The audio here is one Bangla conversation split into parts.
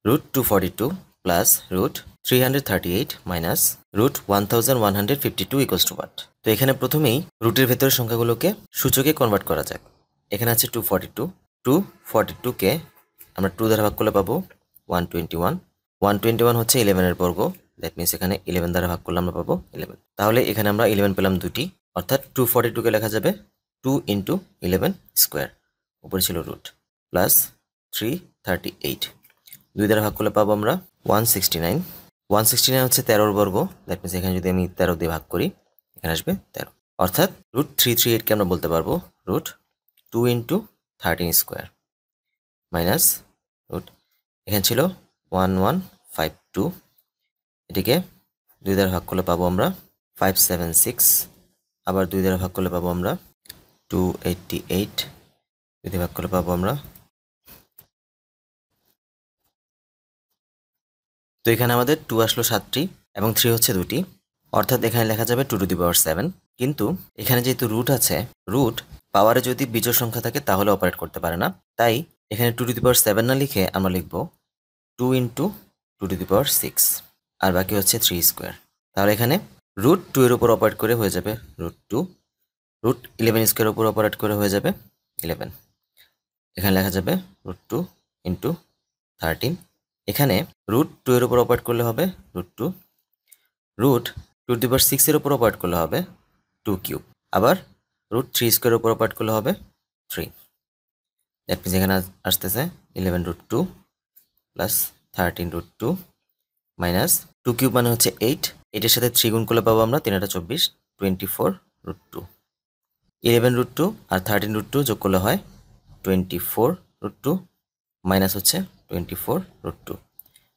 Root 242 plus root 338 minus root 1152 equals to what? তো এখানে প্রথমেই রুটের ভেতরের সংখ্যাগুলোকে সূচকে কনভার্ট করা যাক। এখানে আছে 242 কে আমরা 2 দ্বারা ভাগ করলে পাবো 121। 121 হচ্ছে 11 এর বর্গ, দ্যাট মিনস এখানে 11 দ্বারা ভাগ করলে আমরা পাবো 11। তাহলে এখানে আমরা 11 পেলাম দুটি, অর্থাৎ 242 কে লেখা যাবে 2 ইন্টু 11 স্কোয়ার, উপরে ছিল রুট, প্লাস 338, 2 দ্বারা ভাগ করলে পাবো আমরা 169। 169 হচ্ছে 13 বর্গ, দ্যাট মিনস এখানে যদি আমি 13 দিয়ে ভাগ করি এখানে আসবে 13, অর্থাৎ রুট 338কে আমরা বলতে পারবো root 2 into 13 square minus root, এখানে ছিল 1152, এটিকে 2 দ্বারা ভাগ করলে পাবো আমরা 576, আবার 2 দ্বারা ভাগ করলে পাবো আমরা 288, 2 দিয়ে ভাগ করলে পাবো আমরা। তো এখানে আমাদের 2 আসলো 7টি এবং 3 হচ্ছে 2টি, অর্থাৎ এখানে লেখা যাবে 2 টু দি পাওয়ার 7। কিন্তু এখানে যেহেতু রুট আছে, রুট পাওয়ারে যদি বিজোড় সংখ্যা থাকে তাহলে অপারেট করতে পারে না, তাই এখানে 2 টু দি পাওয়ার 7 না লিখে আমরা লিখব 2 ইন্টু 2 টু দি পাওয়ার 6, আর বাকি হচ্ছে 3 স্কোয়ার। তাহলে এখানে রুট 2 এর উপর অপারেট করে হয়ে যাবে রুট 2, রুট 11 স্কোয়ারের উপর অপারেট করে হয়ে যাবে 11। এখানে লেখা যাবে রুট 2 ইন্টু 13। এখানে রুট 2 এর উপর অপারেট করলে হবে রুট 2, রুট 2 টু দি পাওয়ার 6 এর উপর অপারেট করলে হবে 2 কিউব, আবার রুট 3 স্কোয়ারের উপর অপারেট করলে হবে 3। দ্যাট মিনস এখানে আসতেছে 11 root 2 plus 13 root 2 minus 2 cube মানে হচ্ছে 8, 8 এর সাথে 3 গুণ করলে পাবো আমরা 3 × 24, 24 রুট 2। 11 রুট 2 আর 13 রুট 2 যোগ করলে হয় 24 রুট 2 মাইনাস হচ্ছে 24 রুট 2,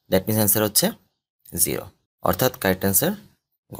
দ্যাট মিনস অ্যান্সার হচ্ছে 0, অর্থাৎ কারেক্ট অ্যান্সার গ।